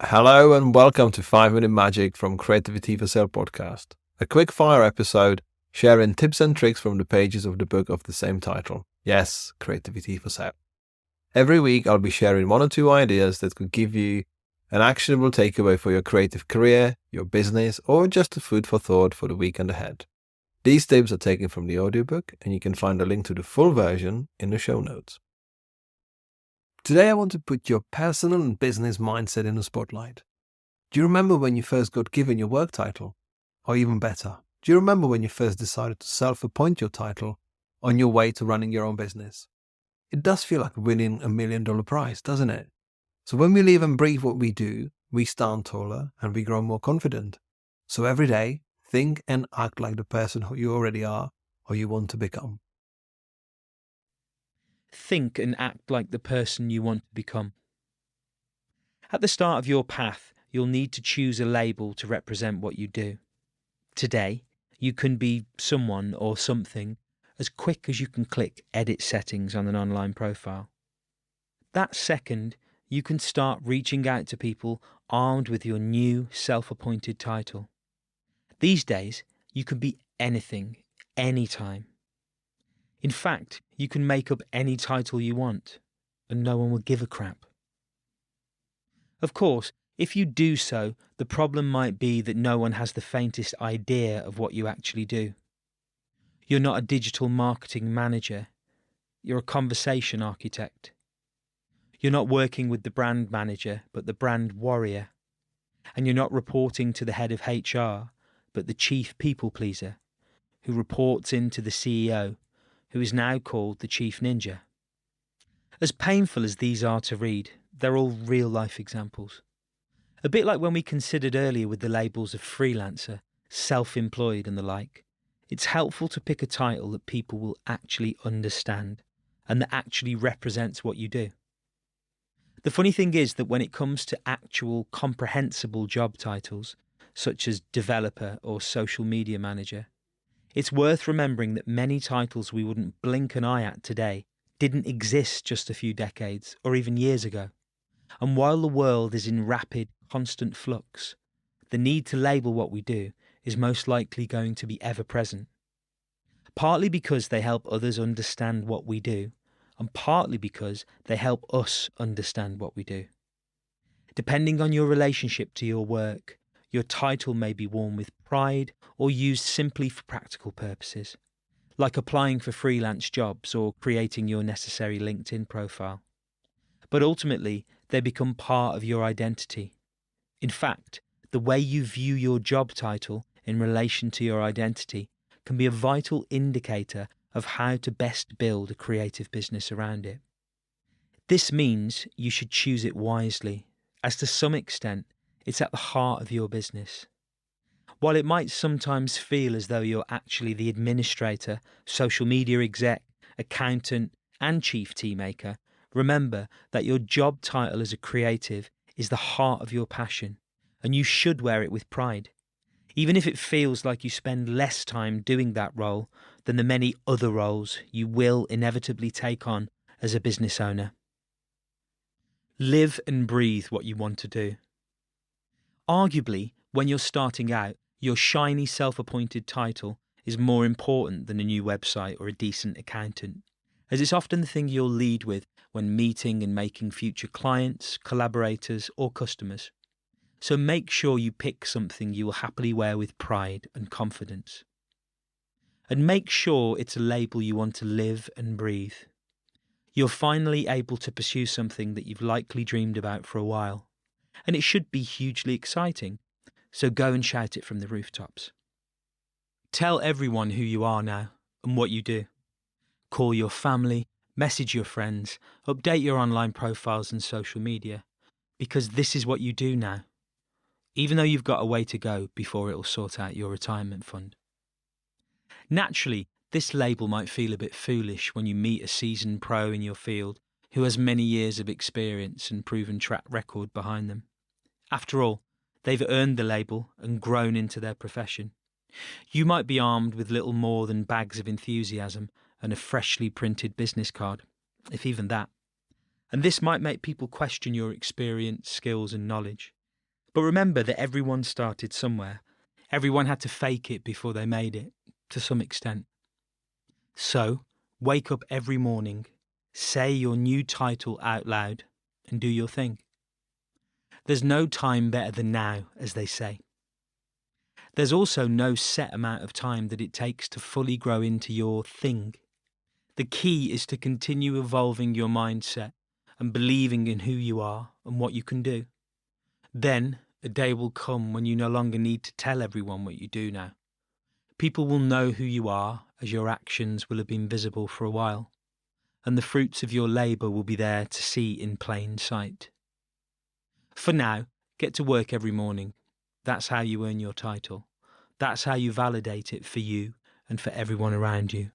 Hello and welcome to 5 Minute Magic from Creativity for Sale podcast, a quick fire episode sharing tips and tricks from the pages of the book of the same title. Yes, Creativity for Sale. Every week I'll be sharing 1 or 2 ideas that could give you an actionable takeaway for your creative career, your business, or just a food for thought for the weekend ahead. These tips are taken from the audiobook and you can find a link to the full version in the show notes. Today I want to put your personal and business mindset in the spotlight. Do you remember when you first got given your work title? Or even better, do you remember when you first decided to self-appoint your title on your way to running your own business? It does feel like winning $1 million prize, doesn't it? So when we live and breathe what we do, we stand taller and we grow more confident. So every day, think and act like the person who you already are or you want to become. Think and act like the person you want to become. At the start of your path, you'll need to choose a label to represent what you do. Today, you can be someone or something as quick as you can click edit settings on an online profile. That second, you can start reaching out to people armed with your new self-appointed title. These days, you can be anything, anytime. In fact, you can make up any title you want, and no one will give a crap. Of course, if you do so, the problem might be that no one has the faintest idea of what you actually do. You're not a digital marketing manager. You're a conversation architect. You're not working with the brand manager, but the brand warrior. And you're not reporting to the head of HR, but the chief people pleaser, who reports into the CEO, who is now called the chief ninja. As painful as these are to read, they're all real-life examples. A bit like when we considered earlier with the labels of freelancer, self-employed and the like, it's helpful to pick a title that people will actually understand and that actually represents what you do. The funny thing is that when it comes to actual comprehensible job titles, such as developer or social media manager, it's worth remembering that many titles we wouldn't blink an eye at today didn't exist just a few decades or even years ago. And while the world is in rapid, constant flux, the need to label what we do is most likely going to be ever present. Partly because they help others understand what we do, and partly because they help us understand what we do. Depending on your relationship to your work, your title may be worn with pride or used simply for practical purposes, like applying for freelance jobs or creating your necessary LinkedIn profile. But ultimately, they become part of your identity. In fact, the way you view your job title in relation to your identity can be a vital indicator of how to best build a creative business around it. This means you should choose it wisely, as to some extent, it's at the heart of your business. While it might sometimes feel as though you're actually the administrator, social media exec, accountant, and chief tea maker, remember that your job title as a creative is the heart of your passion, and you should wear it with pride, even if it feels like you spend less time doing that role than the many other roles you will inevitably take on as a business owner. Live and breathe what you want to do. Arguably, when you're starting out, your shiny self-appointed title is more important than a new website or a decent accountant, as it's often the thing you'll lead with when meeting and making future clients, collaborators, or customers. So make sure you pick something you will happily wear with pride and confidence. And make sure it's a label you want to live and breathe. You're finally able to pursue something that you've likely dreamed about for a while, and it should be hugely exciting, so go and shout it from the rooftops. Tell everyone who you are now and what you do. Call your family, message your friends, update your online profiles and social media, because this is what you do now, even though you've got a way to go before it will sort out your retirement fund. Naturally, this label might feel a bit foolish when you meet a seasoned pro in your field who has many years of experience and proven track record behind them. After all, they've earned the label and grown into their profession. You might be armed with little more than bags of enthusiasm and a freshly printed business card, if even that. And this might make people question your experience, skills and knowledge. But remember that everyone started somewhere. Everyone had to fake it before they made it, to some extent. So, wake up every morning, say your new title out loud, and do your thing. There's no time better than now, as they say. There's also no set amount of time that it takes to fully grow into your thing. The key is to continue evolving your mindset and believing in who you are and what you can do. Then a day will come when you no longer need to tell everyone what you do now. People will know who you are, as your actions will have been visible for a while, and the fruits of your labour will be there to see in plain sight. For now, get to work every morning. That's how you earn your title. That's how you validate it for you and for everyone around you.